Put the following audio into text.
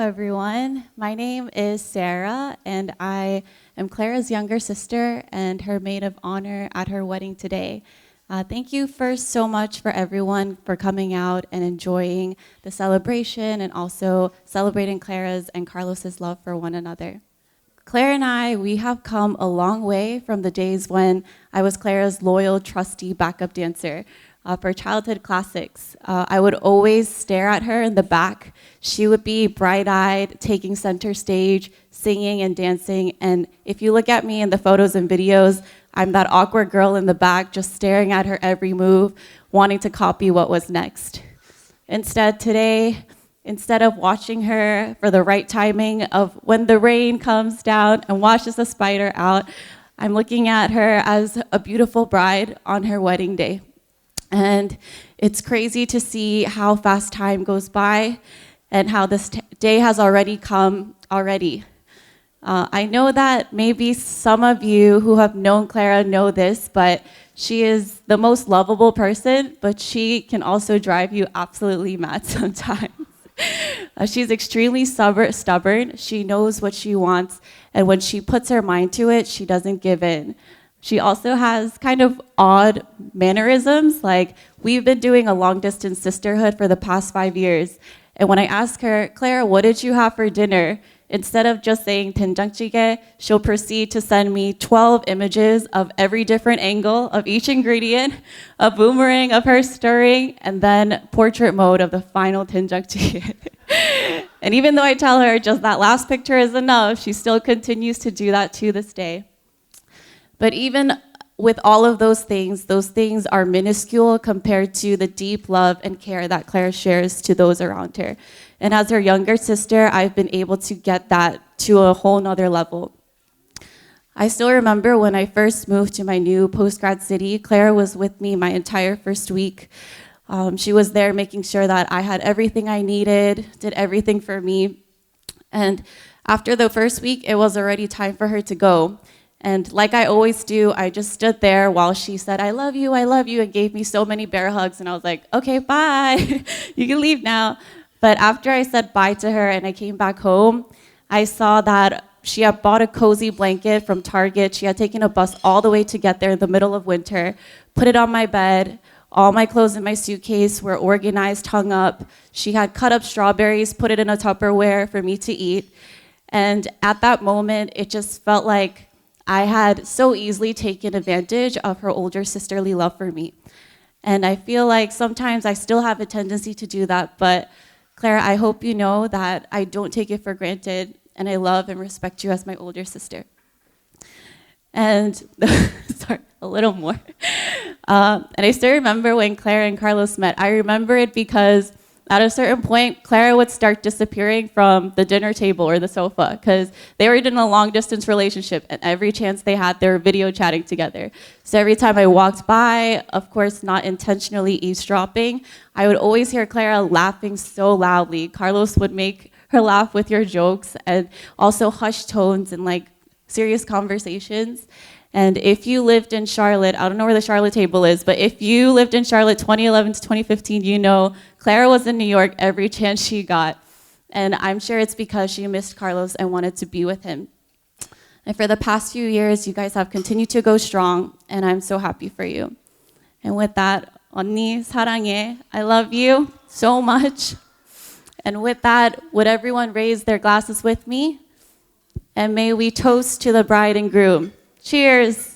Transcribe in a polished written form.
everyone. My name is Sarah, and I am Clara's younger sister and her maid of honor at her wedding today. Thank you first so much for everyone for coming out and enjoying the celebration and also celebrating Clara's and Carlos's love for one another. Clara and I, we have come a long way from the days when I was Clara's loyal, trusty backup dancer for childhood classics. I would always stare at her in the back. She would be bright-eyed, taking center stage, singing and dancing. And if you look at me in the photos and videos, I'm that awkward girl in the back, just staring at her every move, wanting to copy what was next. Today, instead of watching her for the right timing of when the rain comes down and washes the spider out, I'm looking at her as a beautiful bride on her wedding day. And it's crazy to see how fast time goes by and how this day has already come already. I know that maybe some of you who have known Clara know this, but she is the most lovable person, but she can also drive you absolutely mad sometimes. She's extremely stubborn. She knows what she wants, and when she puts her mind to it, she doesn't give in. She also has kind of odd mannerisms, like we've been doing a long-distance sisterhood for the past 5 years, and when I ask her, Clara, what did you have for dinner? Instead of just saying 된장찌개, she'll proceed to send me 12 images of every different angle of each ingredient, a boomerang of her stirring, and then portrait mode of the final 된장찌개. And even though I tell her just that last picture is enough, she still continues to do that to this day. But even with all of those things are minuscule compared to the deep love and care that Clara shares to those around her. And as her younger sister, I've been able to get that to a whole nother level. I still remember when I first moved to my new post-grad city, Clara was with me my entire first week. She was there making sure that I had everything I needed, did everything for me. And after the first week, it was already time for her to go. And like I always do, I just stood there while she said, I love you, and gave me so many bear hugs. And I was like, okay, bye, you can leave now. But after I said bye to her and I came back home, I saw that she had bought a cozy blanket from Target. She had taken a bus all the way to get there in the middle of winter, put it on my bed. All my clothes in my suitcase were organized, hung up. She had cut up strawberries, put it in a Tupperware for me to eat. And at that moment, it just felt like I had so easily taken advantage of her older sisterly love for me. And I feel like sometimes I still have a tendency to do that, but Clara, I hope you know that I don't take it for granted, and I love and respect you as my older sister. And, sorry, a little more. And I still remember when Clara and Carlos met. I remember it because at a certain point, Clara would start disappearing from the dinner table or the sofa because they were in a long-distance relationship, and every chance they had, they were video chatting together. So every time I walked by, of course, not intentionally eavesdropping, I would always hear Clara laughing so loudly. Carlos would make her laugh with your jokes and also hushed tones and like serious conversations. And if you lived in Charlotte, I don't know where the Charlotte table is, but if you lived in Charlotte 2011 to 2015, you know Clara was in New York every chance she got. And I'm sure it's because she missed Carlos and wanted to be with him. And for the past few years, you guys have continued to go strong, and I'm so happy for you. And with that, 언니 사랑해. I love you so much. And with that, would everyone raise their glasses with me? And may we toast to the bride and groom. Cheers.